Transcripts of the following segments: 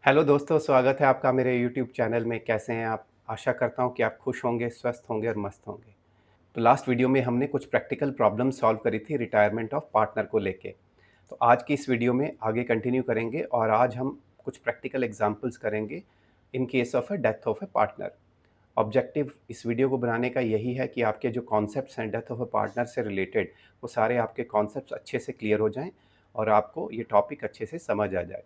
Hello दोस्तों, स्वागत है आपका मेरे यूट्यूब चैनल में। कैसे हैं आप? आशा करता हूँ कि आप खुश होंगे, स्वस्थ होंगे और मस्त होंगे। तो लास्ट वीडियो में हमने कुछ प्रैक्टिकल प्रॉब्लम सॉल्व करी थी रिटायरमेंट ऑफ पार्टनर को लेके। तो आज की इस वीडियो में आगे कंटिन्यू करेंगे और आज हम कुछ प्रैक्टिकल एग्जांपल्स करेंगे in case of a death of a partner. Objective इस वीडियो को बनाने का यही है कि आपके जो कॉन्सेप्ट्स हैं डेथ ऑफ अ पार्टनर से रिलेटेड, वो सारे आपके कॉन्सेप्ट्स अच्छे से क्लियर हो जाएँ और आपको ये टॉपिक अच्छे से समझ आ जाए।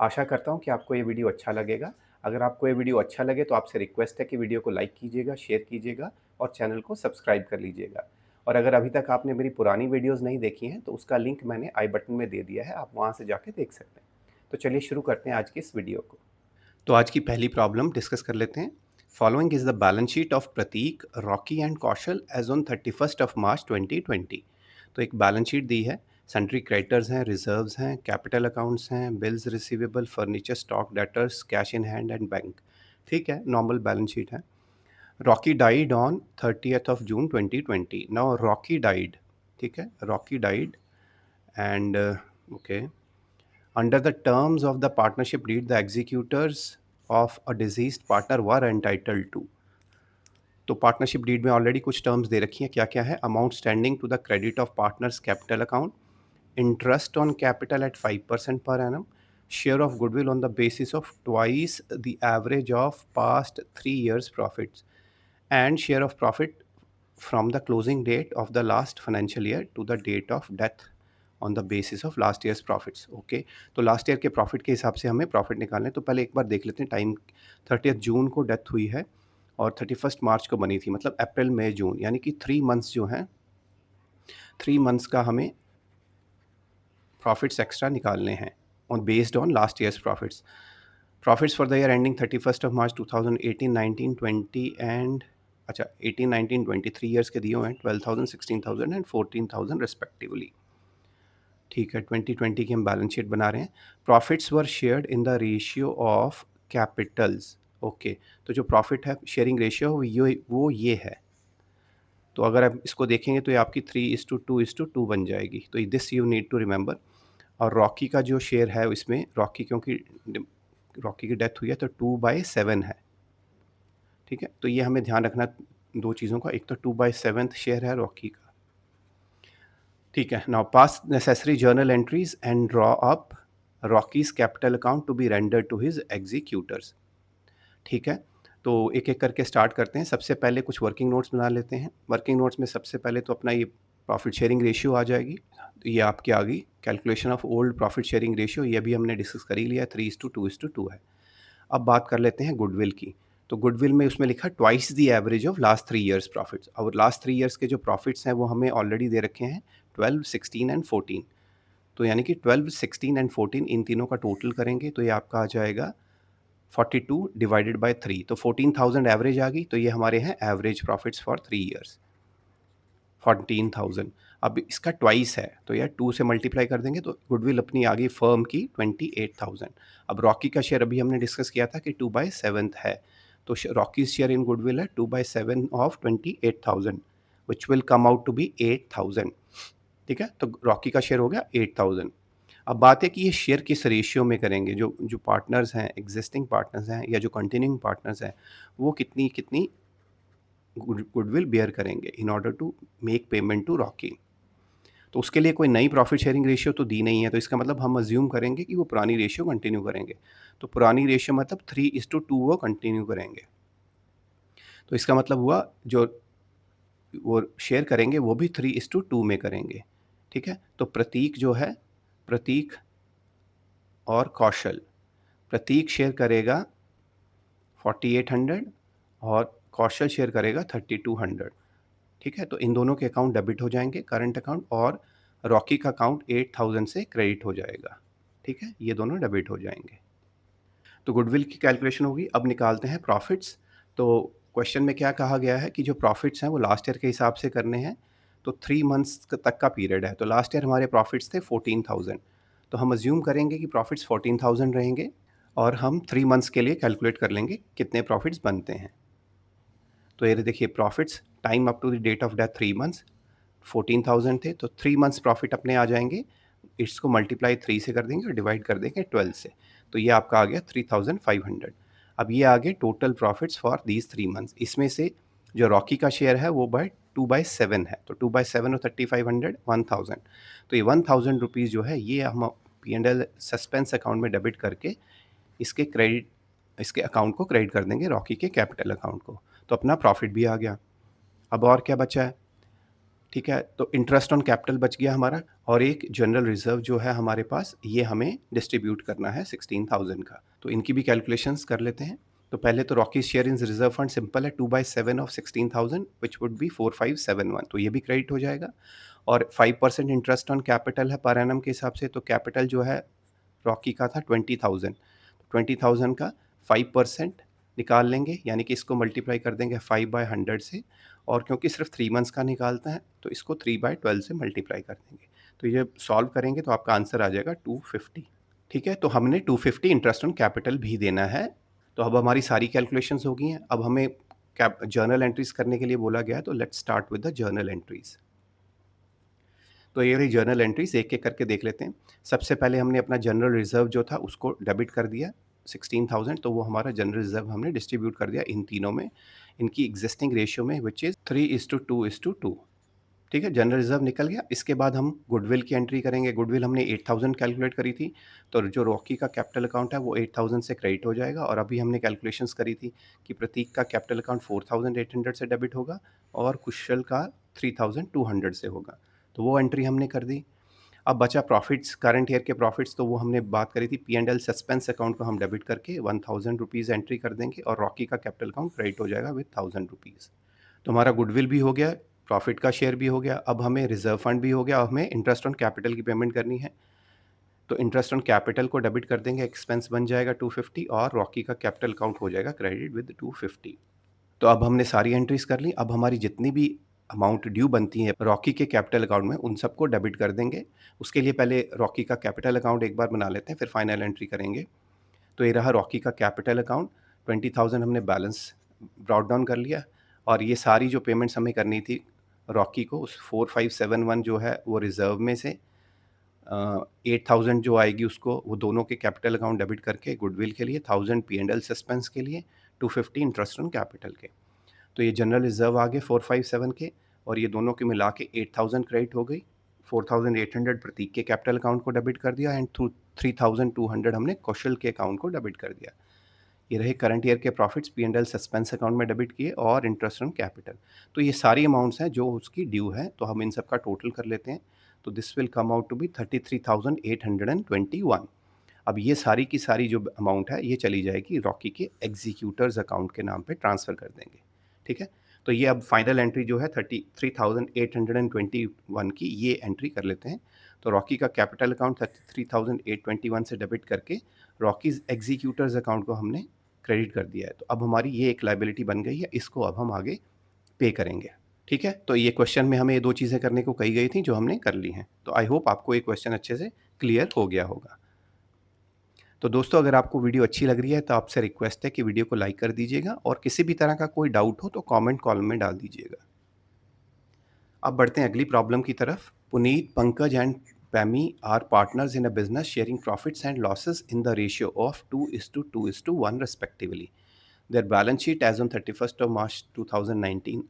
आशा करता हूँ कि आपको ये वीडियो अच्छा लगेगा। अगर आपको ये वीडियो अच्छा लगे तो आपसे रिक्वेस्ट है कि वीडियो को लाइक कीजिएगा, शेयर कीजिएगा और चैनल को सब्सक्राइब कर लीजिएगा। और अगर अभी तक आपने मेरी पुरानी वीडियोज़ नहीं देखी हैं तो उसका लिंक मैंने आई बटन में दे दिया है, आप वहाँ से जाके देख सकते हैं। तो चलिए शुरू करते हैं आज की इस वीडियो को। तो आज की पहली प्रॉब्लम डिस्कस कर लेते हैं। Following is the balance sheet of Prateek, Rocky and Kaushal as on 31st of March 2020। तो एक बैलेंस शीट दी है। सन्ड्री क्रेडिटर्स हैं, रिजर्व्स हैं, कैपिटल अकाउंट्स हैं, bills receivable, furniture, stock, debtors, cash in hand and bank. ठीक है, नॉर्मल बैलेंस शीट है। Rocky died on 30th of June 2020। Now Rocky died, ठीक है, Rocky died and okay, under the terms of the partnership deed, the executors of a deceased partner were entitled to। तो partnership deed में already कुछ terms दे रखी हैं। क्या क्या है? Amount standing to the credit of partners capital account, interest on capital at 5% per annum, share of goodwill on the basis of twice the average of past 3 years profits, and share of profit from the closing date of the last financial year to the date of death on the basis of last years profits. Okay, तो last year के profit के हिसाब से हमें profit निकालने। तो पहले एक बार देख लेते हैं टाइम। 30th जून को डेथ हुई है और 31st मार्च को बनी थी, मतलब अप्रैल मई जून, यानी कि 3 मंथ्स जो हैं, 3 मंथ्स का हमें प्रॉफिट्स एक्स्ट्रा निकालने हैं on based on last years profits. Profits for the year ending 31st of March 2018, 19, 20 and अच्छा 18, 19, 20 3 ईयर्स के दिए हुए हैं। 12,000, 16,000 एंड 14,000 रिस्पेक्टिवली। ठीक है, 2020 की हम बैलेंस शीट बना रहे हैं। Profits were shared in the ratio of Capitals. Okay, तो जो प्रॉफिट है शेयरिंग रेशियो वो ये है। तो अगर आप इसको देखेंगे तो ये आपकी 3:2:2 बन जाएगी। तो this you need to remember. और रॉकी का जो शेयर है इसमें, रॉकी क्योंकि रॉकी की डेथ हुई है तो 2/7 है। ठीक है, तो ये हमें ध्यान रखना दो चीज़ों का। एक तो 2/7 शेयर है रॉकी का। ठीक है, now pass necessary journal entries and draw up Rocky's capital account to be rendered to his executors. ठीक है, तो एक एक करके स्टार्ट करते हैं। सबसे पहले कुछ वर्किंग नोट्स बना लेते हैं। वर्किंग नोट्स में सबसे पहले तो अपना ये प्रॉफिट शेयरिंग रेशियो आ जाएगी। तो ये आपकी आ गई calculation of old profit sharing ratio, ये भी हमने डिस्कस कर ही लिया, 3:2:2 है। अब बात कर लेते हैं गुडविल की। तो गुडविल में उसमें लिखा twice the average of last 3 years profits. और लास्ट 3 ईयर्स के जो प्रॉफिट्स हैं वो हमें ऑलरेडी दे रखे हैं 12, 16 एंड 14। तो यानी कि 12, 16 एंड 14 इन तीनों का टोटल करेंगे तो ये आपका आ जाएगा 42 डिवाइडेड बाय 3। तो 14,000 एवरेज आ गई। तो ये हमारे हैं एवरेज प्रॉफिट्स फॉर 3 ईयर्स, 14,000। अब इसका ट्वाइस है तो यार 2 से मल्टीप्लाई कर देंगे तो गुडविल अपनी आ गई फर्म की 28,000। अब रॉकी का शेयर अभी हमने डिस्कस किया था कि 2/7 है। तो रॉकी शेयर इन गुडविल है 2/7 of 28,000 which will come out to be 8,000। ठीक है, तो रॉकी का शेयर हो गया 8,000। अब बात है कि ये शेयर किस रेशियो में करेंगे। जो जो पार्टनर्स हैं, एग्जिस्टिंग पार्टनर्स हैं या जो कंटिन्यूइंग पार्टनर्स हैं, वो कितनी कितनी गुडविल बेयर करेंगे in order to make payment to Rocky. तो उसके लिए कोई नई प्रॉफिट शेयरिंग रेशियो तो दी नहीं है, तो इसका मतलब हम अज्यूम करेंगे कि वो पुरानी रेशियो कंटिन्यू करेंगे। तो पुरानी रेशियो मतलब 3:2 वो कंटिन्यू करेंगे। तो इसका मतलब हुआ जो वो शेयर करेंगे वो भी 3:2 में करेंगे। ठीक है, तो प्रतीक जो है, प्रतीक और कौशल, प्रतीक शेयर करेगा 4800 और कौशल शेयर करेगा 3200। ठीक है, तो इन दोनों के अकाउंट डेबिट हो जाएंगे, करंट अकाउंट, और रॉकी का अकाउंट 8000 से क्रेडिट हो जाएगा। ठीक है, ये दोनों डेबिट हो जाएंगे। तो गुडविल की कैलकुलेशन होगी। अब निकालते हैं प्रॉफिट्स। तो क्वेश्चन में क्या कहा गया है कि जो प्रॉफिट्स हैं वो लास्ट ईयर के हिसाब से करने हैं। तो 3 मंथ्स तक का पीरियड है। तो लास्ट ईयर हमारे प्रॉफिट्स थे 14,000। तो हम अज्यूम करेंगे कि प्रॉफिट्स 14,000 रहेंगे और हम 3 मंथ्स के लिए कैलकुलेट कर लेंगे कितने प्रॉफिट्स बनते हैं। तो ये देखिए profits time up to the date of death 3 months 14,000 थे। तो 3 मंथ्स प्रॉफिट अपने आ जाएंगे। इसको मल्टीप्लाई 3 से कर देंगे और डिवाइड कर देंगे 12 से। तो ये आपका आ गया 3500। अब ये आ गए total profits for these 3 months. इसमें से जो रॉकी का शेयर है वो बाय 2/7 है, तो 2/7 और 3500 1000। तो ये 1000 रुपीज़ जो है ये हम P&L सस्पेंस अकाउंट में डेबिट करके इसके अकाउंट को क्रेडिट कर देंगे रॉकी के कैपिटल अकाउंट को। तो अपना प्रॉफिट भी आ गया। अब और क्या बचा है? ठीक है, तो इंटरेस्ट ऑन कैपिटल बच गया हमारा, और एक जनरल रिजर्व जो है हमारे पास, ये हमें डिस्ट्रीब्यूट करना है 16,000 का। तो इनकी भी कैलकुलेशंस कर लेते हैं। तो पहले तो Rocky share in reserve fund simple है, 2/7 ऑफ 16,000 विच वुड बी 4571, तो ये भी क्रेडिट हो जाएगा। और 5% इंटरेस्ट ऑन कैपिटल है पर एनम के हिसाब से, तो कैपिटल जो है रॉकी का था 20,000, 20,000 का 5% निकाल लेंगे, यानी कि इसको मल्टीप्लाई कर देंगे 5/100 से, और क्योंकि सिर्फ 3 मंथ्स का निकालता है तो इसको 3/12 से मल्टीप्लाई कर देंगे। तो ये सॉल्व करेंगे तो आपका आंसर आ जाएगा 250। ठीक है, तो हमने 250 इंटरेस्ट ऑन कैपिटल भी देना है। तो अब हमारी सारी कैलकुलेशंस हो गई हैं। अब हमें कैप जर्नल एंट्रीज करने के लिए बोला गया है, तो let's start with the journal entries. तो ये रही जर्नल एंट्रीज, एक एक करके देख लेते हैं। सबसे पहले हमने अपना जनरल रिजर्व जो था उसको डेबिट कर दिया 16,000, तो वो हमारा जनरल रिजर्व हमने डिस्ट्रीब्यूट कर दिया इन तीनों में, इनकी एग्जिस्टिंग रेशियो में, विच इज़ 3:2:2। ठीक है, जनरल रिजर्व निकल गया। इसके बाद हम गुडविल की एंट्री करेंगे। गुडविल हमने 8,000 कैलकुलेट करी थी, तो जो रॉकी का कैपिटल अकाउंट है वो 8,000 से क्रेडिट हो जाएगा। और अभी हमने कैलकुलेशंस करी थी कि प्रतीक का कैपिटल अकाउंट 4,800 से डेबिट होगा और कुशल का 3,200 से होगा, तो वो एंट्री हमने कर दी। अब बचा प्रॉफिट्स, करंट ईयर के प्रॉफिट्स, तो वो हमने बात करी थी। P&L सस्पेंस अकाउंट को हम डेबिट करके 1000 रुपीज़ एंट्री कर देंगे और रॉकी का कैपिटल अकाउंट क्रेडिट हो जाएगा विद 1000 रुपीज़। तो हमारा गुडविल भी हो गया, प्रॉफिट का शेयर भी हो गया, अब हमें रिजर्व फंड भी हो गया, अब हमें इंटरेस्ट ऑन कैपिटल की पेमेंट करनी है। तो इंटरेस्ट ऑन कैपिटल को डेबिट कर देंगे, एक्सपेंस बन जाएगा 250 और रॉकी का कैपिटल अकाउंट हो जाएगा क्रेडिट विद 250। तो अब हमने सारी एंट्रीज कर ली। अब हमारी जितनी भी अमाउंट ड्यू बनती है रॉकी के कैपिटल अकाउंट में, उन सबको डेबिट कर देंगे। उसके लिए पहले रॉकी का कैपिटल अकाउंट एक बार बना लेते हैं, फिर फाइनल एंट्री करेंगे। तो ये रहा रॉकी का कैपिटल अकाउंट, 20,000 हमने बैलेंस ब्रॉट डाउन कर लिया। और ये सारी जो पेमेंट्स हमें करनी थी रॉकी को, उस 4571 जो है वो रिजर्व में से 8,000 जो आएगी उसको, वो दोनों के कैपिटल अकाउंट डेबिट करके गुडविल के लिए, 1000 P&L सस्पेंस के लिए, 250 इंटरेस्ट ऑन कैपिटल के। तो ये जनरल रिजर्व आ गए 457 के, और ये दोनों के मिला के 8000 क्रेडिट हो गई। 4800 प्रतीक के कैपिटल अकाउंट को डेबिट कर दिया, एंड 3200 हमने कौशल के अकाउंट को डेबिट कर दिया। ये रहे करंट ईयर के प्रॉफिट्स, P&L सस्पेंस अकाउंट में डेबिट किए, और इंटरेस्ट ऑन कैपिटल। तो ये सारी अमाउंट्स हैं जो उसकी ड्यू है, तो हम इन सब का टोटल कर लेते हैं। तो this will come out to be 33,821। अब ये सारी की सारी जो अमाउंट है ये चली जाएगी रॉकी के एग्जीक्यूटर्स अकाउंट के नाम पे ट्रांसफ़र कर देंगे। ठीक है, तो ये अब फाइनल एंट्री जो है 33,821 की, ये एंट्री कर लेते हैं। तो रॉकी का कैपिटल अकाउंट 33,821 से डेबिट करके रॉकीज एग्जीक्यूटर्स अकाउंट को हमने क्रेडिट कर दिया है। तो अब हमारी ये एक लाइबिलिटी बन गई है, इसको अब हम आगे पे करेंगे। ठीक है, तो ये क्वेश्चन में हमें ये दो चीज़ें करने को कही गई थी जो हमने कर ली हैं। तो आई होप आपको ये क्वेश्चन अच्छे से क्लियर हो गया होगा। तो दोस्तों, अगर आपको वीडियो अच्छी लग रही है तो आपसे रिक्वेस्ट है कि वीडियो को लाइक कर दीजिएगा, और किसी भी तरह का कोई डाउट हो तो कमेंट कॉलम में डाल दीजिएगा। अब बढ़ते हैं अगली प्रॉब्लम की तरफ। Puneet, Pankaj and Pami are partners in a business sharing profits and losses in the ratio of 2:2:1 respectively. Their balance sheet as on 31st of March 2019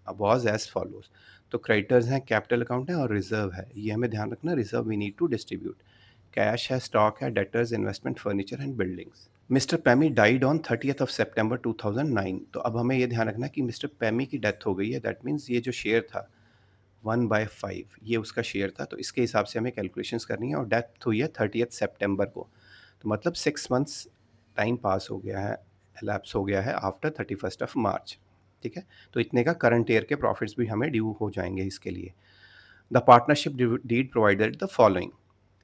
was as follows. तो क्रेडिटर्स हैं, कैपिटल अकाउंट है और रिजर्व है। ये हमें ध्यान रखना, reserve we need to distribute. Cash है, स्टॉक है, debtors, investment, furniture and buildings. Mister Pami died on 30th of September 2009। तो अब हमें ये ध्यान रखना कि मिस्टर पैमी की डेथ हो गई है। दैट मीन्स ये जो शेयर था 1/5, ये उसका शेयर था, तो इसके हिसाब से हमें कैलकुलेशंस करनी है। और डेथ हुई है 30th September को, तो मतलब 6 मंथ्स टाइम पास हो गया है, एलैप्स हो गया है आफ्टर 31st of March। ठीक है, तो इतने का करंट ईयर के प्रॉफिट्स भी हमें ड्यू हो जाएंगे इसके लिए। The partnership deed provided the following: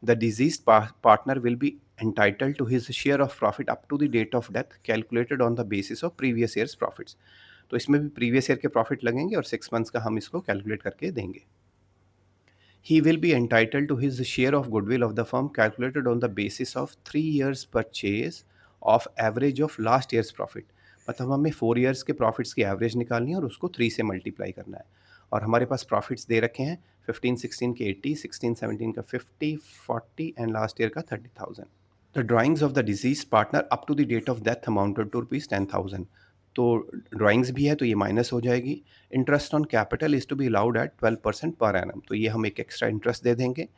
the deceased partner will be entitled to his share of profit up to the date of death calculated on the basis of previous year's profits। तो इसमें भी previous year के profit लगेंगे और 6 months का हम इसको calculate करके देंगे। He will be entitled to his share of goodwill of the firm calculated on the basis of 3 years purchase of average of last year's profit। मतलब हमें 4 years के प्रॉफिट्स की एवरेज निकालनी है और उसको 3 से मल्टीप्लाई करना है। और हमारे पास प्रॉफिट्स दे रखे हैं 15-16 के 80, 16-17 का 50, 40 एंड लास्ट ईयर का 30,000। The drawings of the deceased partner up to the date of death amounted to ₹10,000। तो ड्राइंग्स भी है तो ये माइनस हो जाएगी। Interest on capital is to be allowed at 12% per annum, तो ये हम एक एक्स्ट्रा इंटरेस्ट दे देंगे।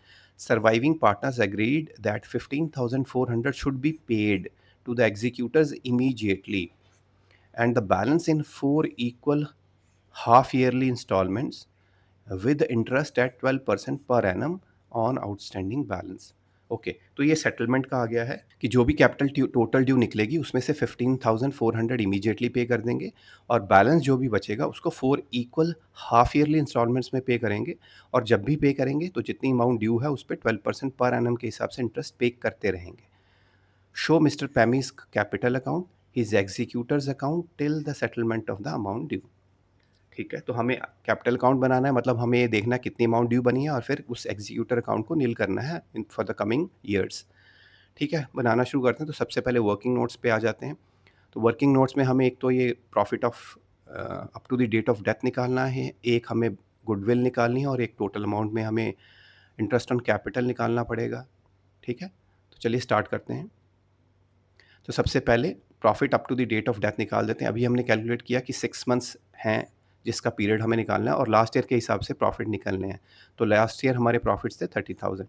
Surviving partners agreed that 15,400 should be paid to the executors immediately and the balance in 4 equal half yearly installments with interest at 12% per annum on outstanding balance। Okay, तो ये settlement का आ गया है कि जो भी कैपिटल टोटल ड्यू निकलेगी उसमें से 15,400 इमीडिएटली पे कर देंगे और बैलेंस जो भी बचेगा उसको 4 हाफ ईयरली इंस्टॉलमेंट्स में पे करेंगे। और जब भी पे करेंगे तो जितनी अमाउंट ड्यू है उस पर 12% पर एनम के हिसाब से इंटरेस्ट पे करते रहेंगे। Show Mr. Pammy's capital account, his executor's account till the settlement of the amount due। ठीक है, तो हमें कैपिटल अकाउंट बनाना है, मतलब हमें ये देखना है कितनी अमाउंट ड्यू बनी है और फिर उस एग्जीक्यूटर अकाउंट को नील करना है फॉर द कमिंग ईयर्स। ठीक है, बनाना शुरू करते हैं। तो सबसे पहले वर्किंग नोट्स पे आ जाते हैं। तो वर्किंग नोट्स में हमें एक तो ये profit of up to the date of death निकालना है, एक हमें गुडविल निकालनी है और एक टोटल अमाउंट में हमें इंटरेस्ट ऑन कैपिटल निकालना पड़ेगा। ठीक है, तो चलिए स्टार्ट करते हैं। तो सबसे पहले profit up to the date of death निकाल देते हैं। अभी हमने कैलकुलेट किया कि 6 मंथ्स हैं जिसका पीरियड हमें निकालना है और लास्ट ईयर के हिसाब से प्रॉफिट निकलने हैं। तो लास्ट ईयर हमारे प्रॉफिट्स थे 30,000,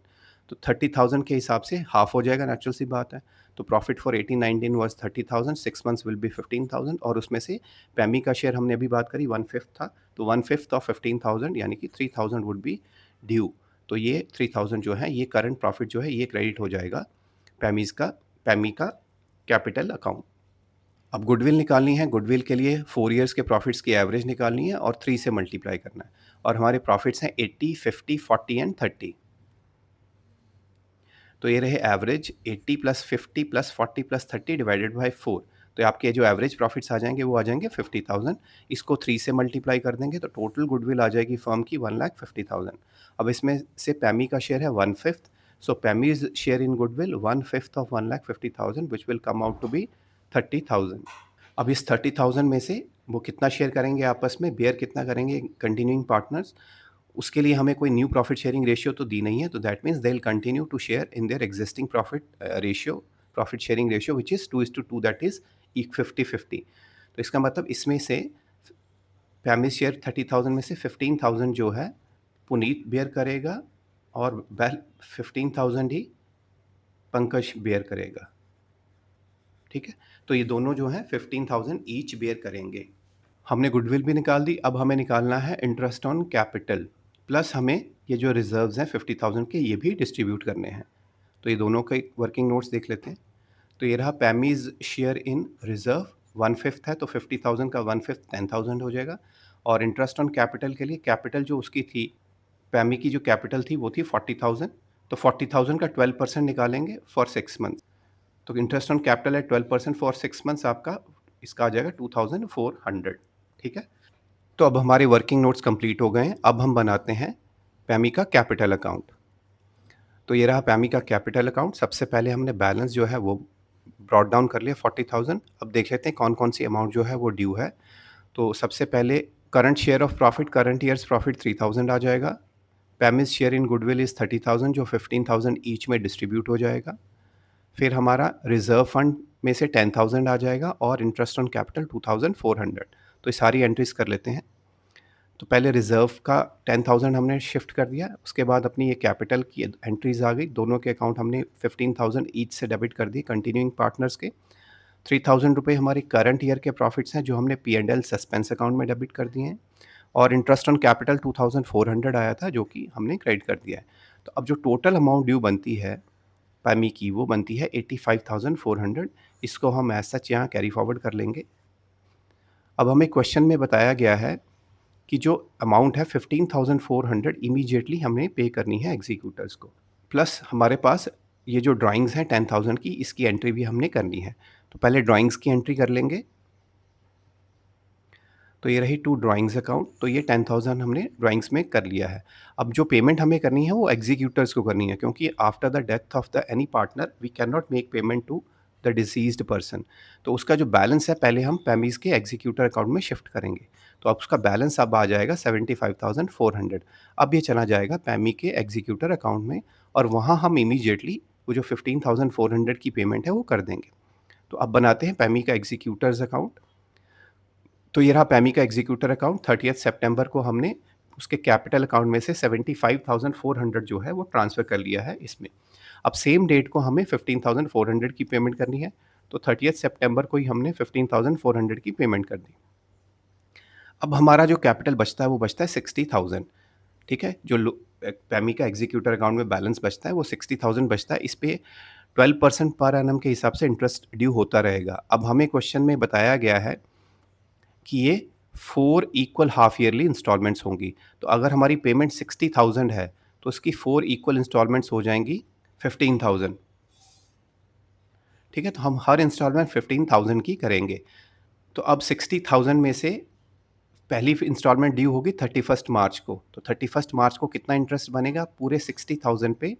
तो 30,000 के हिसाब से हाफ हो जाएगा, नेचुरल सी बात है। तो profit for 18-19 was 30,000, 6 months will be 15,000 और उसमें से पैमी का शेयर हमने अभी बात करी 1/5 था, तो 1/5 ऑफ 15,000 यानी कि 3,000 वुड बी ड्यू। तो ये 3,000 जो है ये करंट प्रॉफिट जो है ये क्रेडिट हो जाएगा पैमी का कैपिटल अकाउंट। अब गुडविल निकालनी है, गुडविल के लिए 4 इयर्स के प्रॉफिट्स की एवरेज निकालनी है और 3 से मल्टीप्लाई करना है और हमारे प्रॉफिट्स हैं 80, 50, 40 एंड 30। तो ये रहे average 80 plus 50 plus 40 plus 30 divided by 4। तो आपके जो एवरेज प्रॉफिट्स आ जाएंगे वो आ जाएंगे 50,000। इसको 3 से मल्टीप्लाई कर देंगे तो टोटल गुडविल आ जाएगी फर्म की 1,50,000। अब इसमें से पैमी का शेयर है 1/5, so Pami's share in goodwill 1/5 of 1,50,000 which will come out to be 30,000। अब इस 30,000 में से वो कितना शेयर करेंगे आपस में, बेयर कितना करेंगे कंटिन्यूइंग पार्टनर्स, उसके लिए हमें कोई न्यू प्रॉफिट शेयरिंग रेशियो तो दी नहीं है। तो that means they will continue to share in their existing profit sharing ratio which is 2:2, that is 50-50। तो इसका मतलब इसमें से फैमिली शेयर 30,000 में से 15,000 जो है पुनीत बेयर करेगा और 15,000 ही पंकज बेयर करेगा। ठीक है, तो ये दोनों जो हैं 15,000 ईच बेयर करेंगे। हमने गुडविल भी निकाल दी, अब हमें निकालना है इंटरेस्ट ऑन कैपिटल, प्लस हमें ये जो रिजर्व्स हैं 50,000 के ये भी डिस्ट्रीब्यूट करने हैं। तो ये दोनों के वर्किंग नोट्स देख लेते हैं। तो ये रहा पैमीज शेयर इन रिजर्व 1/5 है, तो 50,000 का 1/5 10,000 हो जाएगा। और इंटरेस्ट ऑन कैपिटल के लिए कैपिटल जो उसकी थी, पैमी की जो कैपिटल थी वो थी 40,000, तो 40,000 का 12% निकालेंगे फॉर 6 मंथ। तो इंटरेस्ट ऑन कैपिटल है 12% फॉर 6 मंथ्स, आपका इसका आ जाएगा 2,400। ठीक है, तो अब हमारे वर्किंग नोट्स कंप्लीट हो गए हैं। अब हम बनाते हैं पैमी का कैपिटल अकाउंट। तो ये रहा पैमी का कैपिटल अकाउंट। सबसे पहले हमने बैलेंस जो है वो ब्रॉट डाउन कर लिया 40,000। अब देख लेते हैं कौन कौन सी अमाउंट जो है वो ड्यू है। तो सबसे पहले current share of profit, current years profit 3,000 आ जाएगा। पैमिस शेयर इन गुडविल इज़ 30,000 जो 15,000 ईच में डिस्ट्रीब्यूट हो जाएगा। फिर हमारा रिजर्व फंड में से 10,000 आ जाएगा और इंटरेस्ट ऑन कैपिटल 2,400। तो ये सारी एंट्रीज कर लेते हैं। तो पहले रिज़र्व का 10,000 हमने शिफ्ट कर दिया, उसके बाद अपनी ये कैपिटल की एंट्रीज़ आ गई, दोनों के अकाउंट हमने 15,000 ईच से डेबिट कर दिए कंटिन्यूइंग पार्टनर्स के। 3,000 रुपये हमारे करंट ईयर के प्रॉफिट्स हैं जो हमने P&L सस्पेंस अकाउंट में डेबिट कर दिए हैं और इंटरेस्ट ऑन कैपिटल 2,400 आया था जो कि हमने क्रेडिट कर दिया है। तो अब जो टोटल अमाउंट ड्यू बनती है पैमी की वो बनती है 85,400। इसको हम एज सच यहाँ कैरी फॉरवर्ड कर लेंगे। अब हमें क्वेश्चन में बताया गया है कि जो अमाउंट है 15,400 इमीडिएटली हमें पे करनी है एग्जीक्यूटर्स को, प्लस हमारे पास ये जो ड्राइंग्स हैं 10,000 की, इसकी एंट्री भी हमने करनी है। तो पहले ड्राइंग्स की एंट्री कर लेंगे। तो ये रही टू ड्राइंग्स अकाउंट, तो ये 10,000 हमने ड्राइंग्स में कर लिया है। अब जो पेमेंट हमें करनी है वो एग्जीक्यूटर्स को करनी है, क्योंकि after the death of the any partner we can not make payment to the deceased person. तो उसका जो बैलेंस है पहले हम पैमीज के एग्जीक्यूटर अकाउंट में शिफ्ट करेंगे। तो अब उसका बैलेंस अब आ जाएगा 75,400। अब ये चला जाएगा पैमी के एग्जीक्यूटर अकाउंट में और वहाँ हम इमीडिएटली वो जो 15,400 की पेमेंट है वो कर देंगे। तो अब बनाते हैं पैमी का एग्जीक्यूटर्स अकाउंट। तो ये रहा पैमी का एग्जीक्यूटर अकाउंट। 30 सितंबर को हमने उसके कैपिटल अकाउंट में से 75,400 जो है वो ट्रांसफ़र कर लिया है इसमें। अब सेम डेट को हमें 15,400 की पेमेंट करनी है, तो 30 सितंबर को ही हमने 15,400 की पेमेंट कर दी। अब हमारा जो कैपिटल बचता है वो बचता है 60,000। ठीक है, जो पैमी का एग्जीक्यूटर अकाउंट में बैलेंस बचता है वो 60,000 बचता है। इस पे 12% पर एनम के हिसाब से इंटरेस्ट ड्यू होता रहेगा। अब हमें क्वेश्चन में बताया गया है कि ये 4 इक्वल हाफ ईयरली इंस्टॉलमेंट्स होंगी। तो अगर हमारी पेमेंट 60,000 है तो उसकी 4 इक्वल इंस्टॉलमेंट्स हो जाएंगी 15,000। ठीक है, तो हम हर इंस्टॉलमेंट 15,000 की करेंगे। तो अब 60,000 में से पहली इंस्टॉलमेंट ड्यू होगी 31 मार्च को। तो 31 मार्च को कितना इंटरेस्ट बनेगा पूरे 60,000 पे?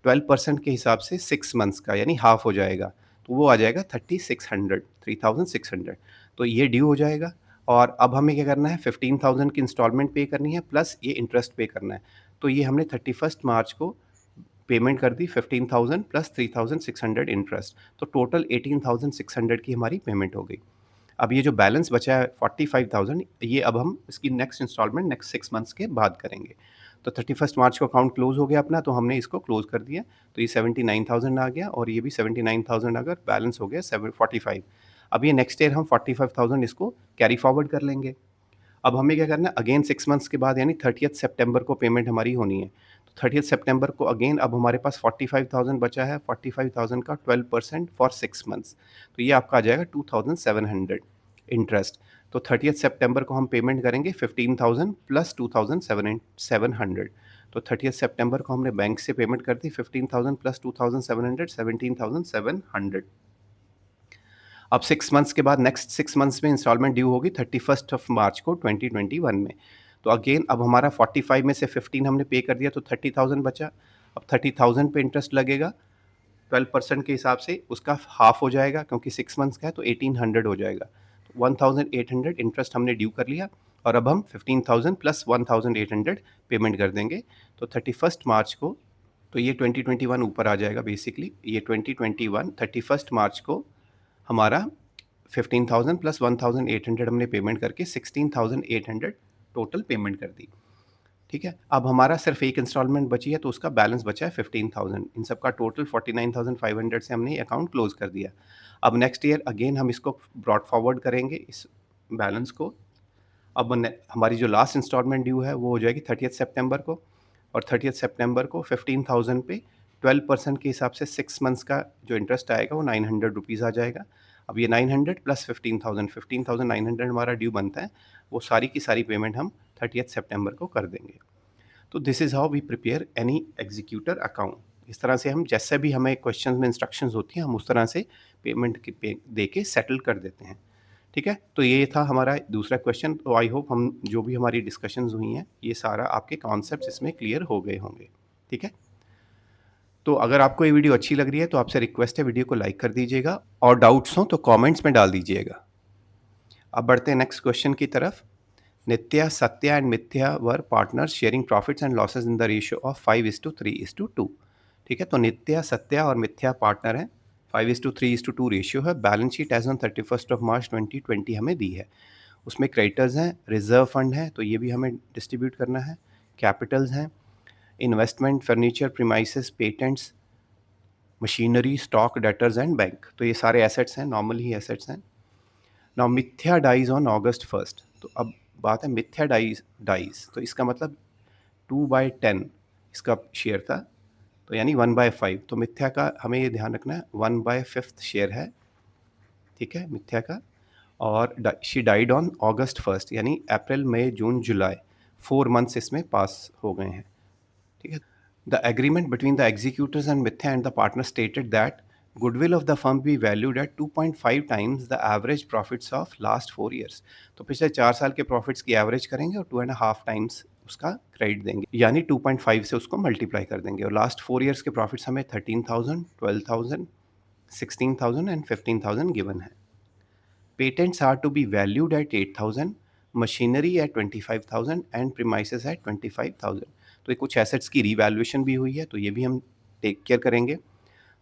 12% के हिसाब से 6 मंथ्स का, यानी हाफ हो जाएगा। तो वो आ जाएगा 3600। तो ये ड्यू हो जाएगा। और अब हमें क्या करना है, 15,000 की इंस्टॉलमेंट पे करनी है प्लस ये इंटरेस्ट पे करना है। तो ये हमने 31 मार्च को पेमेंट कर दी 15,000 प्लस 3,600 इंटरेस्ट। तो टोटल 18,600 की हमारी पेमेंट हो गई। अब ये जो बैलेंस बचा है 45,000, ये अब हम इसकी नेक्स्ट इंस्टॉलमेंट नेक्स्ट 6 मंथ्स के बाद करेंगे। तो 31 मार्च को अकाउंट क्लोज हो गया अपना, तो हमने इसको क्लोज कर दिया। तो ये 79,000 आ गया और ये भी 79,000 अगर बैलेंस हो गया 745। अब ये नेक्स्ट ईयर हम 45,000 इसको कैरी फॉरवर्ड कर लेंगे। अब हमें क्या करना है, अगेन 6 मंथ्स के बाद यानी 30 सितंबर को पेमेंट हमारी होनी है। तो 30 सितंबर को अगेन अब हमारे पास 45,000 बचा है। 45,000 का 12% फॉर 6 मंथ्स, तो ये आपका आ जाएगा 2,700 इंटरेस्ट। तो 30 सितंबर को हम पेमेंट करेंगे 15,000 प्लस 2,700। तो 30 सितंबर को हमने बैंक से पेमेंट कर दी 15,000 प्लस 2,700, 17,700। अब 6 मंथ्स के बाद नेक्स्ट 6 मंथ्स में इंस्टॉलमेंट ड्यू होगी 31 मार्च को 2021 में। तो अगेन अब हमारा 45 में से 15 हमने पे कर दिया तो 30,000 बचा। अब 30,000 पे इंटरेस्ट लगेगा 12% के हिसाब से, उसका हाफ हो जाएगा क्योंकि 6 मंथ्स का है, तो 1800 हो जाएगा। तो 1800 इंटरेस्ट हमने ड्यू कर लिया और अब हम 15,000 प्लस 1800 पेमेंट कर देंगे। तो 31 मार्च को, तो ये 2021 ऊपर आ जाएगा बेसिकली। ये 2021 31 मार्च को हमारा 15,000 प्लस 1800 हमने पेमेंट करके 16,800 टोटल पेमेंट कर दी। ठीक है, अब हमारा सिर्फ एक इंस्टॉलमेंट बची है तो उसका बैलेंस बचा है 15,000। इन सब का टोटल 49,500 से हमने अकाउंट क्लोज कर दिया। अब नेक्स्ट ईयर अगेन हम इसको ब्रॉड फॉरवर्ड करेंगे इस बैलेंस को। अब हमारी जो लास्ट इंस्टॉलमेंट ड्यू है वो हो जाएगी 30 सितंबर को, और 30 सितंबर को 15,000 पे 12% के हिसाब से 6 मंथ्स का जो इंटरेस्ट आएगा वो 900 रुपीज़ आ जाएगा। अब ये 900 प्लस 15,900 हमारा ड्यू बनता है, वो सारी की सारी पेमेंट हम 30 सितंबर को कर देंगे। तो this is how we prepare any executor account. इस तरह से हम जैसे भी हमें क्वेश्चन में इंस्ट्रक्शंस होती हैं हम उस तरह से पेमेंट दे के सेटल कर देते हैं। ठीक है, तो ये था हमारा दूसरा क्वेश्चन। तो आई होप हम जो भी हमारी डिस्कशंस हुई हैं ये सारा आपके कॉन्सेप्ट्स इसमें क्लियर हो गए होंगे। ठीक है, तो अगर आपको ये वीडियो अच्छी लग रही है तो आपसे रिक्वेस्ट है वीडियो को लाइक कर दीजिएगा, और डाउट्स हों तो कमेंट्स में डाल दीजिएगा। अब बढ़ते हैं नेक्स्ट क्वेश्चन की तरफ। नित्या, सत्या एंड मिथ्या वर partners sharing profits and losses in the ratio of 5:3:2। ठीक है, तो नित्या, सत्या और मिथ्या पार्टनर हैं। 5:3:2 रेशियो है। बैलेंस शीट एज ऑन 31 मार्च 2020 हमें दी है। उसमें क्रेडिटर्स हैं, रिजर्व फंड है तो ये भी हमें डिस्ट्रीब्यूट करना है, कैपिटल्स हैं, investment, furniture, premises, patents, machinery, stock, debtors and bank. तो ये सारे एसेट्स हैं, नॉर्मल ही एसेट्स हैं। नाउ मिथ्या डाइज ऑन August 1। तो अब बात है मिथ्या डाइज, तो इसका मतलब 2/10 इसका शेयर था, तो यानी 1/5। तो मिथ्या का हमें ये ध्यान रखना है 1/5 शेयर है। ठीक है, मिथ्या का। और शी डाइड ऑन August 1, यानी अप्रैल, मई, जून, जुलाई, 4 मंथ्स इसमें पास हो गए हैं। ठीक है, the agreement between the executors and Mithya and the partner stated that goodwill of the firm be valued at 2.5 times the average profits of last 4 years. तो पिछले 4 साल के प्रॉफिट्स की एवरेज करेंगे और 2.5 टाइम्स उसका क्रेडिट देंगे, यानी 2.5 से उसको मल्टीप्लाई कर देंगे। और लास्ट 4 ईयर्स के प्रॉफिट्स हमें 13,000, 12,000, 16,000 एंड 15,000 गिवन है। Patents are to be valued at 8,000, machinery at 25,000 and premises at 25,000। तो ये कुछ एसेट्स की रीवैल्यूएशन भी हुई है तो ये भी हम टेक केयर करेंगे।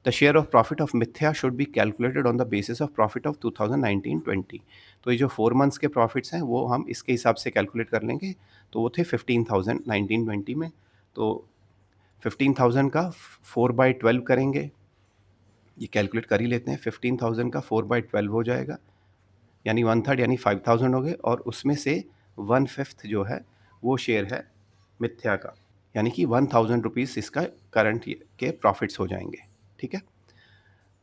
The share of profit of Mithya should be calculated on the basis of profit of 2019-20। तो ये जो 4 मंथ्स के प्रॉफिट्स हैं वो हम इसके हिसाब से कैलकुलेट कर लेंगे। तो वो थे 15,000 19-20 में। तो 15,000 का 4/12 करेंगे, ये कैलकुलेट कर ही लेते हैं। 15,000 का 4/12 हो जाएगा, यानी 1/3 यानी 5,000 हो गए, और उसमें से 1/5 जो है वो शेयर है मिथ्या का, यानी कि 1,000 रुपीज़ इसका करंट के प्रॉफिट्स हो जाएंगे। ठीक है,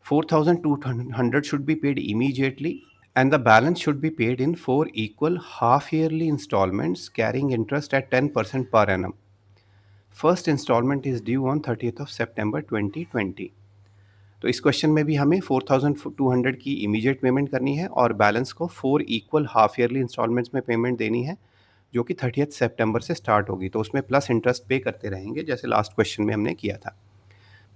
4,200 should be paid immediately and the balance should be paid in 4 equal half yearly installments carrying interest at 10% per annum. First installment is due on 30th of September 2020। तो इस question में भी हमें 4,200 की इमीडिएट पेमेंट करनी है और balance को 4 इक्वल हाफ ईयरली इंस्टॉलमेंट्स में पेमेंट देनी है, जो कि 30th सितंबर से स्टार्ट होगी। तो उसमें प्लस इंटरेस्ट पे करते रहेंगे, जैसे लास्ट क्वेश्चन में हमने किया था।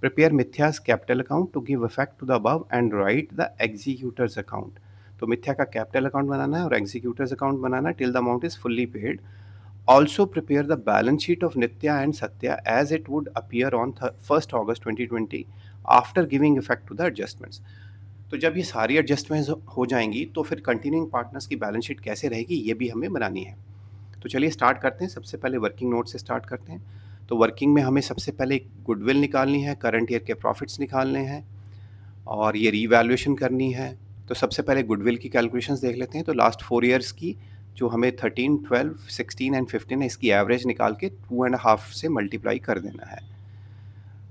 Prepare Mithya's capital account to give effect to the above and write the executors account. तो मिथ्या का कैपिटल अकाउंट बनाना है और एग्जीक्यूटर्स अकाउंट बनाना है till the amount is fully paid. Also prepare the balance sheet of Nitya and Satya as it would appear on 1st August 2020 after giving effect to the adjustments। तो जब ये सारी adjustments हो जाएंगी तो फिर continuing partners की balance sheet कैसे रहेगी ये भी हमें बनानी है। तो चलिए स्टार्ट करते हैं। सबसे पहले वर्किंग नोट से स्टार्ट करते हैं। तो वर्किंग में हमें सबसे पहले गुडविल निकालनी है, करंट ईयर के प्रॉफिट्स निकालने हैं और ये रीवैल्यूएशन करनी है। तो सबसे पहले गुडविल की कैलकुलेशंस देख लेते हैं। तो लास्ट 4 ईयर्स की जो हमें 13, 12, 16 एंड 15 है, इसकी एवरेज निकाल के 2.5 से मल्टीप्लाई कर देना है।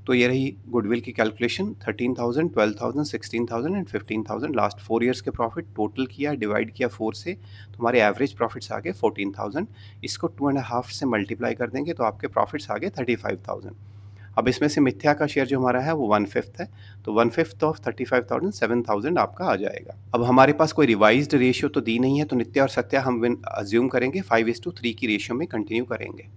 तो ये रही गुडविल की कैलकुलेशन। 13,000, 12,000, 16,000 एंड 15,000 लास्ट 4 ईयर्स के प्रॉफिट टोटल किया, डिवाइड किया 4 से, तो हमारे एवरेज प्रॉफिट्स आ गए 14,000। इसको 2.5 से मल्टीप्लाई कर देंगे तो आपके प्रॉफिट्स आ गए 35,000। अब इसमें से मिथ्या का शेयर जो हमारा है वो 1/5 है, तो 1/5 ऑफ 35,000 7,000 आपका आ जाएगा। अब हमारे पास कोई रिवाइज्ड रेशियो तो दी नहीं है, तो नित्या और सत्या हम अज्यूम करेंगे 5:3 की रेशियो में कंटिन्यू करेंगे।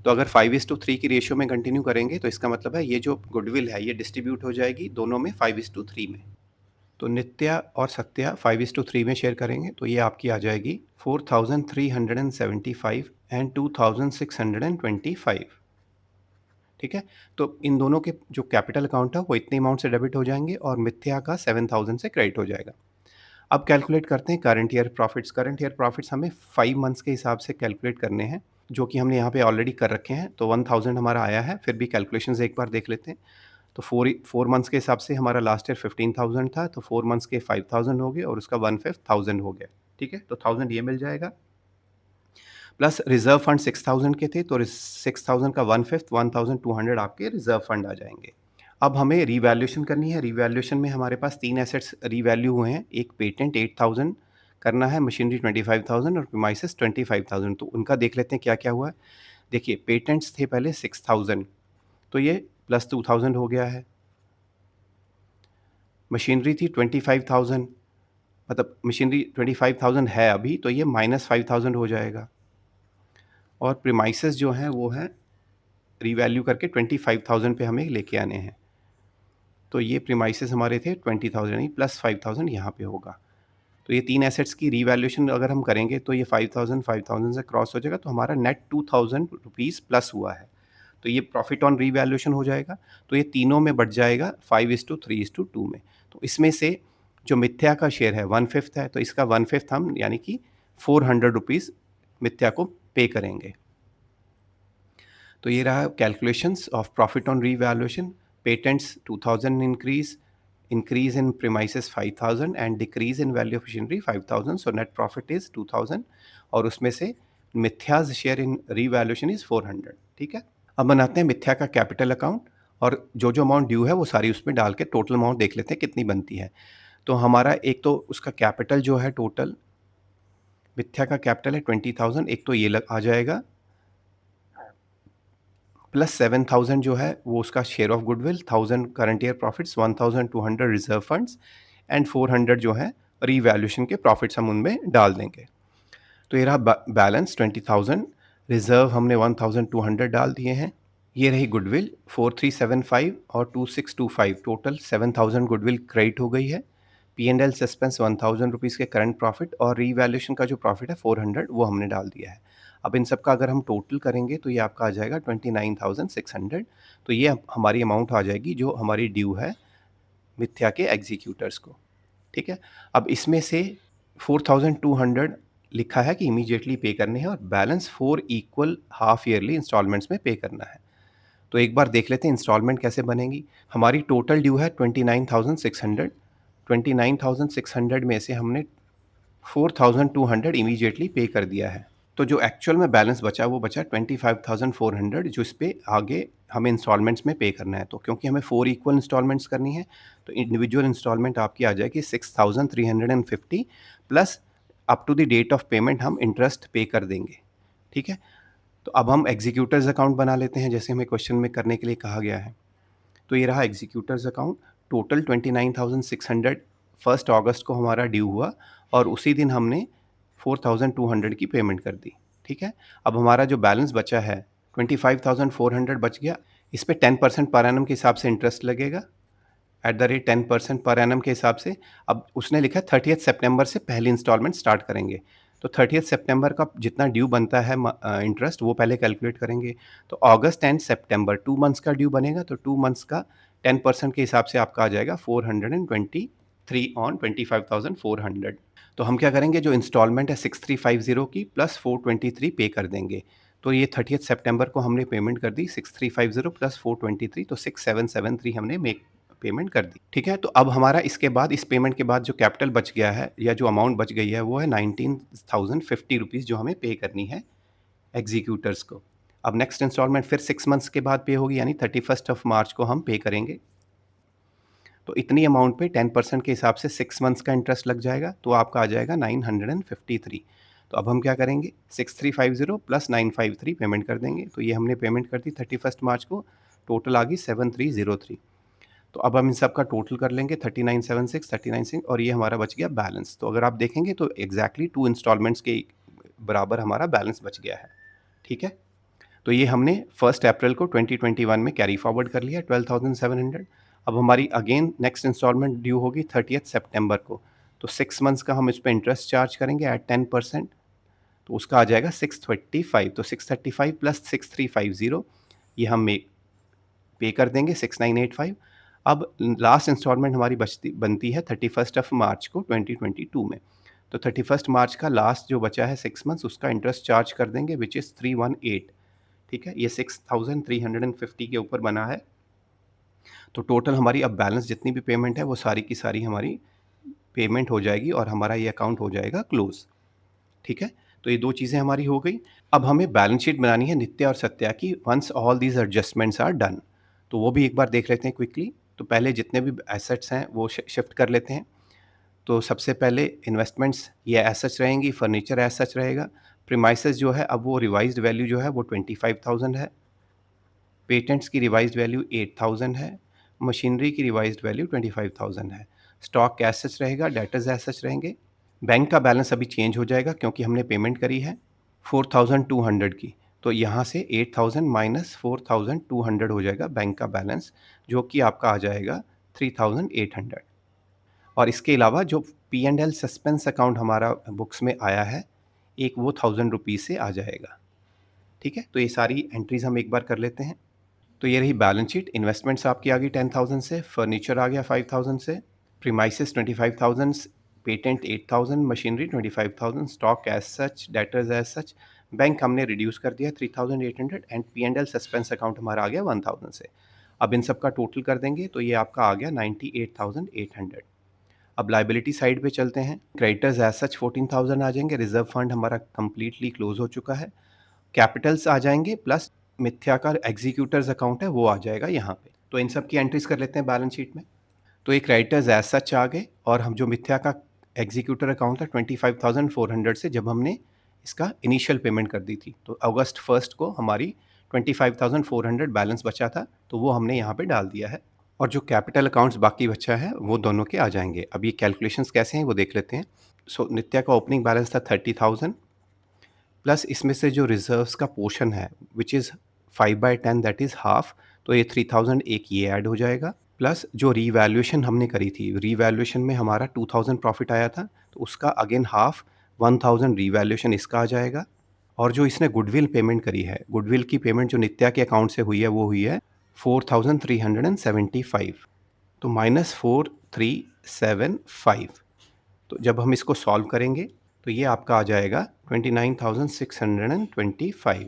तो अगर 5:3 की रेशियो में कंटिन्यू करेंगे तो इसका मतलब है ये जो गुडविल है ये डिस्ट्रीब्यूट हो जाएगी दोनों में 5:3 में। तो नित्या और सत्या 5:3 में शेयर करेंगे तो ये आपकी आ जाएगी 4,375 एंड 2,625। ठीक है, तो इन दोनों के जो कैपिटल अकाउंट है वो इतने अमाउंट से डेबिट हो जाएंगे और मिथ्या का 7,000 से क्रेडिट हो जाएगा। अब कैलकुलेट करते हैं current year profits. Current year profits हमें 5 मंथ्स के हिसाब से कैलकुलेट करने हैं, जो कि हमने यहाँ पे ऑलरेडी कर रखे हैं। तो 1,000 हमारा आया है, फिर भी कैलकुलेशंस एक बार देख लेते हैं। तो 4 मंथ्स के हिसाब से हमारा लास्ट ईयर 15,000 था, तो 4 मंथ्स के 5,000 हो गए और उसका 1/5 1000 हो गया। ठीक है, तो 1000 ये मिल जाएगा, प्लस रिजर्व फंड 6,000 के थे, तो 6,000 का 1/5 1,200 आपके रिजर्व फंड आ जाएंगे। अब हमें रीवैल्यूएशन करनी है। रीवैल्यूएशन में हमारे पास 3 एसेट्स रीवैल्यू हुए हैं। एक पेटेंट 8,000 करना है, मशीनरी 25,000 और प्रीमाइसेस 25,000। तो उनका देख लेते हैं क्या-क्या हुआ है। देखिए, पेटेंट्स थे पहले 6,000, तो ये प्लस 2,000 हो गया है। मशीनरी थी 25,000, मतलब मशीनरी 25,000 है अभी, तो ये माइनस 5,000 हो जाएगा। और प्रीमाइसेस जो हैं वो हैं रीवैल्यू करके 25,000 पे हमें लेके आने हैं। तो ये प्रीमाइसेस हमारे थे 20,000, यानी प्लस 5,000 यहाँ पे होगा। तो ये 3 एसेट्स की रीवैल्यूएशन अगर हम करेंगे तो ये 5,000 5,000 से क्रॉस हो जाएगा, तो हमारा नेट 2,000 रुपीज़ प्लस हुआ है। तो ये प्रॉफिट ऑन रीवैल्यूएशन हो जाएगा। तो ये तीनों में बट जाएगा 5:3:2 में। तो इसमें से जो मिथ्या का शेयर है 1/5 है, तो इसका 1/5 हम यानी कि 400 रुपीज़ मिथ्या को पे करेंगे। तो ये रहा calculations of profit on revaluation. Patents 2000 increase in premises 5000 and decrease in value of machinery 5000, so net profit is 2000 और उसमें से मिथ्याज शेयर इन रीवैल्यूएशन इज 400। ठीक है, अब बनाते हैं मिथ्या का कैपिटल अकाउंट और जो जो अमाउंट ड्यू है वो सारी उसमें डाल के टोटल अमाउंट देख लेते हैं कितनी बनती है। तो हमारा एक तो उसका कैपिटल जो है टोटल मिथ्या का कैपिटल है 20,000, एक तो ये आ जाएगा, प्लस 7,000 जो है वो उसका share of goodwill, 1,000 current year profits, 1,200 reserve funds and 400 जो है रीवैल्यूएशन के प्रॉफिट्स हम उनमें डाल देंगे। तो ये रहा बैलेंस 20,000, रिजर्व हमने 1,200 डाल दिए हैं। ये रही गुडविल 4,375 और 2,625, टोटल 7,000 गुडविल क्रेडिट हो गई है। P&L सस्पेंस 1,000 रुपीज़ के करंट प्रॉफिट और रीवैल्यूएशन का जो प्रॉफिट है 400 वो हमने डाल दिया है। अब इन सब का अगर हम टोटल करेंगे तो ये आपका आ जाएगा 29,600। तो ये हमारी अमाउंट आ जाएगी जो हमारी ड्यू है मिथ्या के एग्जीक्यूटर्स को। ठीक है, अब इसमें से 4,200 लिखा है कि इमीडिएटली पे करने हैं और balance 4 equal half yearly installments में पे करना है। तो एक बार देख लेते हैं इंस्टॉलमेंट कैसे बनेगी। हमारी टोटल ड्यू है 29,600। 29,600 में से हमने 4,200 इमीडिएटली पे कर दिया है। तो जो एक्चुअल में बैलेंस बचा वो बचा 25,400, जो इस पे आगे हमें इंस्टॉलमेंट्स में पे करना है। तो क्योंकि हमें 4 इक्वल इंस्टॉलमेंट्स करनी है तो इंडिविजुअल इंस्टॉलमेंट आपकी आ जाएगी 6,350 plus up to the date of payment हम इंटरेस्ट पे कर देंगे। ठीक है, तो अब हम एग्जीक्यूटर्स अकाउंट बना लेते हैं जैसे हमें क्वेश्चन में करने के लिए कहा गया है। तो ये रहा एग्जीक्यूटर्स अकाउंट। टोटल 29,600 फर्स्ट अगस्त को हमारा ड्यू हुआ और उसी दिन हमने 4,200 की पेमेंट कर दी। ठीक है, अब हमारा जो बैलेंस बचा है 25,400 बच गया। इस पे 10% पर एनम के हिसाब से इंटरेस्ट लगेगा at the rate 10% per annum के हिसाब से। अब उसने लिखा 30 सितंबर से पहली इंस्टॉलमेंट स्टार्ट करेंगे। तो 30 सितंबर का जितना ड्यू बनता है इंटरेस्ट वो पहले कैलकुलेट करेंगे। तो अगस्त एंड सितंबर 2 मंथ्स का ड्यू बनेगा, तो 2 मंथ्स का 10% के हिसाब से आपका आ जाएगा 423 ऑन 25,400। तो हम क्या करेंगे, जो इंस्टॉलमेंट है 6350 की प्लस 423 पे कर देंगे। तो ये 30 सितंबर को हमने पेमेंट कर दी 6350 प्लस 423, तो 6773 हमने मेक पेमेंट कर दी। ठीक है, तो अब हमारा इसके बाद इस पेमेंट के बाद जो कैपिटल बच गया है या जो अमाउंट बच गई है वो है 19,050 रुपीज़ जो हमें पे करनी है एग्जीक्यूटर्स को। अब नेक्स्ट इंस्टॉलमेंट फिर 6 मंथ्स के बाद पे होगी, यानी 31 ऑफ मार्च को हम पे करेंगे। तो इतनी अमाउंट पे 10% के हिसाब से 6 मंथ्स का इंटरेस्ट लग जाएगा, तो आपका आ जाएगा 953। तो अब हम क्या करेंगे, 6350 प्लस 953 पेमेंट कर देंगे। तो ये हमने पेमेंट कर दी 31 मार्च को, टोटल आ गई 7303। तो अब हम इन सब का टोटल कर लेंगे 3976, 39 और ये हमारा बच गया बैलेंस। तो अगर आप देखेंगे तो एग्जैक्टली 2 इंस्टॉलमेंट्स के बराबर हमारा बैलेंस बच गया है। ठीक है, तो ये हमने 1 अप्रैल को 2021 में कैरी फॉरवर्ड कर लिया 12,700। अब हमारी अगेन नेक्स्ट इंस्टॉलमेंट ड्यू होगी 30 सितंबर को। तो 6 मंथ्स का हम इस पे इंटरेस्ट चार्ज करेंगे एट 10%। तो उसका आ जाएगा 635। तो 635 प्लस 6350 ये हम पे कर देंगे 6985। अब लास्ट इंस्टॉलमेंट हमारी बनती है 31 मार्च को 2022 में। तो 31 मार्च का लास्ट जो बचा है 6 मंथ्स उसका इंटरेस्ट चार्ज कर देंगे विच इज़ 318। ठीक है, ये 6,350 के ऊपर बना है। तो टोटल हमारी अब बैलेंस जितनी भी पेमेंट है वो सारी की सारी हमारी पेमेंट हो जाएगी और हमारा ये अकाउंट हो जाएगा क्लोज। ठीक है, तो ये दो चीज़ें हमारी हो गई। अब हमें बैलेंस शीट बनानी है नित्या और सत्या की once all these adjustments are done. तो वो भी एक बार देख लेते हैं क्विकली। तो पहले जितने भी एसेट्स हैं वो शिफ्ट कर लेते हैं। तो सबसे पहले इन्वेस्टमेंट्स ये एसेट्स रहेंगी, फर्नीचर एज सच रहेगा। प्रीमाइसेस जो है अब वो रिवाइज्ड वैल्यू जो है वो 25,000 है। पेटेंट्स की रिवाइज्ड वैल्यू 8,000 है। मशीनरी की रिवाइज्ड वैल्यू 25,000 है। स्टॉक एज सच रहेगा, डेटर्स एज सच रहेंगे। बैंक का बैलेंस अभी चेंज हो जाएगा क्योंकि हमने पेमेंट करी है 4,200 की। तो यहाँ से 8,000 माइनस 4,200 हो जाएगा बैंक का बैलेंस, जो कि आपका आ जाएगा 3,800। और इसके अलावा जो P and L suspense account हमारा बुक्स में आया है, एक वो 1,000 रुपीज़ से आ जाएगा। ठीक है, तो ये सारी एंट्रीज हम एक बार कर लेते हैं। तो ये रही बैलेंस शीट। इन्वेस्टमेंट्स आपकी आ गई 10,000 से, फर्नीचर आ गया 5,000 से, premises 25,000, patent 8,000, machinery 25,000, stock as such, debtors as such. Bank हमने रिड्यूस कर दिया 3,800 and P and L suspense account हमारा आ गया 1,000 से। अब इन सब का टोटल कर देंगे तो ये आपका आ गया 98,800। अब लाइबिलिटी साइड पे चलते हैं। क्रेडिटर्स एज सच 14,000 आ जाएंगे, रिजर्व फंड हमारा कंप्लीटली क्लोज हो चुका है। कैपिटल्स आ जाएंगे प्लस मिथ्या का एग्जीक्यूटर्स अकाउंट है वो आ जाएगा यहाँ पे। तो इन सब की एंट्रीज कर लेते हैं बैलेंस शीट में। तो ये क्रेडिटर्स एज सच आ गए और हम जो मिथ्या का एग्जीक्यूटर अकाउंट था 25,400 से जब हमने इसका इनिशियल पेमेंट कर दी थी, तो अगस्त 1 को हमारी 25,400 बैलेंस बचा था, तो वो हमने यहाँ पे डाल दिया है। और जो कैपिटल अकाउंट्स बाकी बचा है वो दोनों के आ जाएंगे। अब ये कैलकुलेशंस कैसे हैं वो देख लेते हैं। सो नित्या का ओपनिंग बैलेंस था 30,000 प्लस इसमें से जो रिजर्व्स का पोर्शन है which is 5/10 that is half, तो ये 3,000 एक ये ऐड हो जाएगा। प्लस जो रीवैल्यूएशन हमने करी थी, रीवैल्यूएशन में हमारा 2,000 प्रॉफिट आया था, तो उसका अगेन हाफ 1,000 रीवैल्यूएशन इसका आ जाएगा। और जो इसने गुडविल पेमेंट करी है, गुडविल की पेमेंट जो नित्या के अकाउंट से हुई है वो हुई है 4375, तो -4375। तो जब हम इसको सॉल्व करेंगे तो ये आपका आ जाएगा 29,625।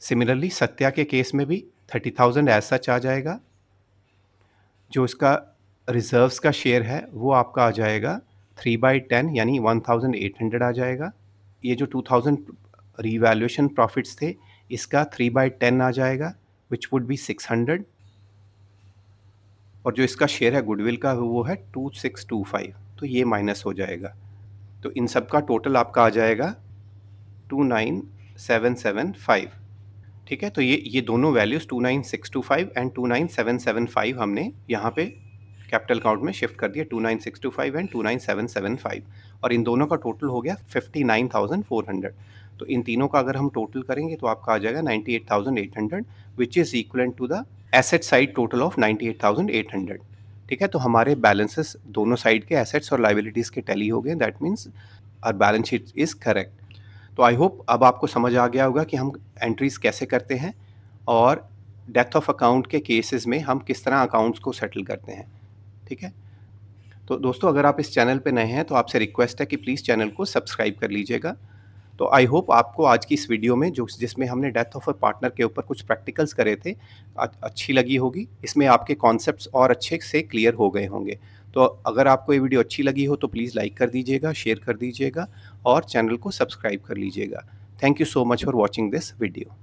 सिमिलरली सत्या के केस में भी 30,000 एज सच आ जाएगा। जो इसका रिजर्व्स का शेयर है वो आपका आ जाएगा 3/10 यानी 1,800 आ जाएगा। ये जो 2,000 रीवैल्यूएशन प्रॉफिट्स थे इसका 3/10 आ जाएगा विच वुड बी 600। और जो इसका शेयर है गुडविल का वो है 2625, तो ये माइनस हो जाएगा। तो इन सब का टोटल आपका आ जाएगा 29,775। ठीक है, तो ये दोनों वैल्यूज़ 29,625 एंड 29,775 हमने यहाँ पे कैपिटल अकाउंट में शिफ्ट कर दिया, 29,625 एंड 29,775, और इन दोनों का टोटल हो गया 59,400। तो इन तीनों का अगर हम टोटल करेंगे तो आपका आ जाएगा 98,800 which is equivalent to the asset side total of 98,800। ठीक है, तो हमारे बैलेंसेस दोनों साइड के एसेट्स और लाइबिलिटीज़ के टैली हो गए, that means our balance sheet is correct. तो आई होप अब आपको समझ आ गया होगा कि हम एंट्रीज कैसे करते हैं और डेथ ऑफ अकाउंट के केसेस में हम किस तरह अकाउंट्स को सेटल करते हैं। ठीक है, तो दोस्तों अगर आप इस चैनल पे नए हैं तो आपसे रिक्वेस्ट है कि प्लीज़ चैनल को सब्सक्राइब कर लीजिएगा। तो आई होप आपको आज की इस वीडियो में जो जिसमें हमने डेथ ऑफ अ पार्टनर के ऊपर कुछ प्रैक्टिकल्स करे थे अच्छी लगी होगी। इसमें आपके कॉन्सेप्ट्स और अच्छे से क्लियर हो गए होंगे। तो अगर आपको ये वीडियो अच्छी लगी हो तो प्लीज़ लाइक कर दीजिएगा, शेयर कर दीजिएगा और चैनल को सब्सक्राइब कर लीजिएगा। Thank you so much for watching this video.